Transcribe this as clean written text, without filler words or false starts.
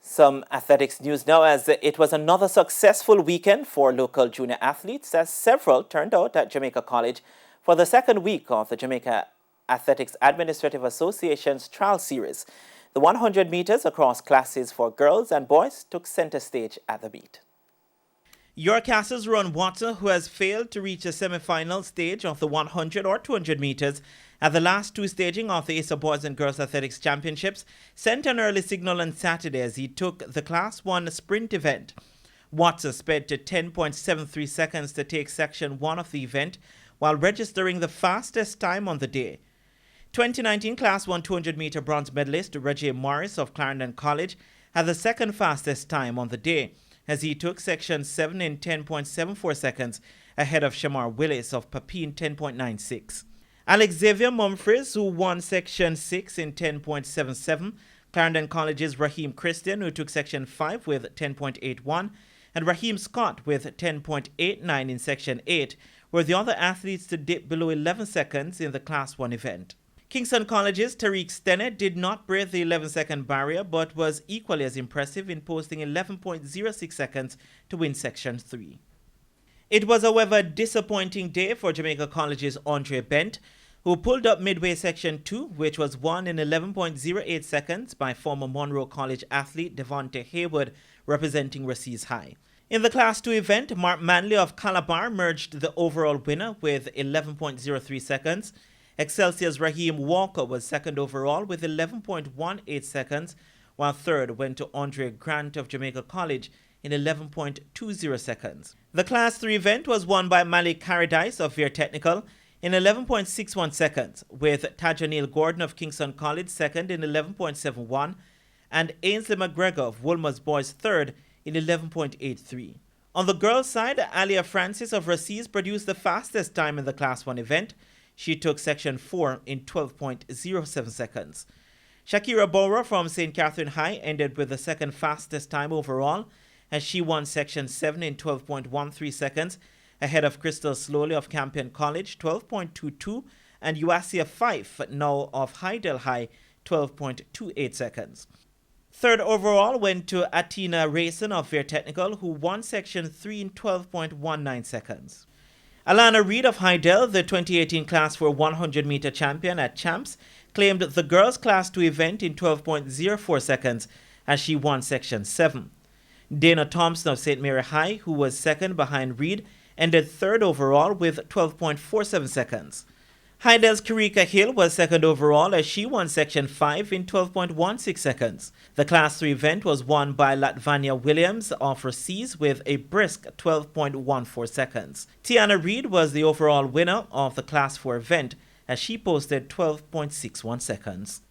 Some athletics news now, as it was another successful weekend for local junior athletes, as several turned out at Jamaica College for the second week of the Jamaica Athletics Administrative Association's trial series. The 100 meters across classes for girls and boys took center stage at the meet. York Castle's Ron Watson, who has failed to reach the semi-final stage of the 100 or 200 meters at the last two staging of the ASA Boys and Girls Athletics Championships, sent an early signal on Saturday as he took the Class 1 sprint event. Watson sped to 10.73 seconds to take Section 1 of the event, while registering the fastest time on the day. 2019 Class 1 200-meter bronze medalist Reggie Morris of Clarendon College had the second fastest time on the day, as he took Section 7 in 10.74 seconds, ahead of Shamar Willis of Papine 10.96. Alex Xavier Mumfries, who won Section 6 in 10.77, Clarendon College's Raheem Christian, who took Section 5 with 10.81, and Raheem Scott with 10.89 in Section 8, were the other athletes to dip below 11 seconds in the Class 1 event. Kingston College's Tariq Stennett did not break the 11-second barrier, but was equally as impressive in posting 11.06 seconds to win Section 3. It was, however, a disappointing day for Jamaica College's Andre Bent, who pulled up midway Section 2, which was won in 11.08 seconds by former Monroe College athlete Devonte Haywood, representing Racines High. In the Class 2 event, Mark Manley of Calabar emerged the overall winner with 11.03 seconds. Excelsior's Raheem Walker was second overall with 11.18 seconds, while third went to Andre Grant of Jamaica College in 11.20 seconds. The Class 3 event was won by Malik Paradise of Veer Technical in 11.61 seconds, with Tajanil Gordon of Kingston College second in 11.71 and Ainsley McGregor of Woolmer's Boys third in 11.83. On the girls' side, Alia Francis of Racines produced the fastest time in the Class 1 event. She took Section 4 in 12.07 seconds. Shakira Bora from St. Catherine High ended with the second fastest time overall, as she won Section 7 in 12.13 seconds, ahead of Crystal Slowly of Campion College, 12.22, and Uasia Fife, now of Hydel High, 12.28 seconds. Third overall went to Atina Rayson of Veer Technical, who won Section 3 in 12.19 seconds. Alana Reed of Hydel, the 2018 Class 4 100-meter champion at Champs, claimed the girls' Class 2 event in 12.04 seconds as she won Section 7. Dana Thompson of St. Mary High, who was second behind Reed, ended third overall with 12.47 seconds. Hydel's Karika Hill was second overall as she won Section 5 in 12.16 seconds. The Class 3 event was won by Latvania Williams of Racines with a brisk 12.14 seconds. Tiana Reed was the overall winner of the Class 4 event as she posted 12.61 seconds.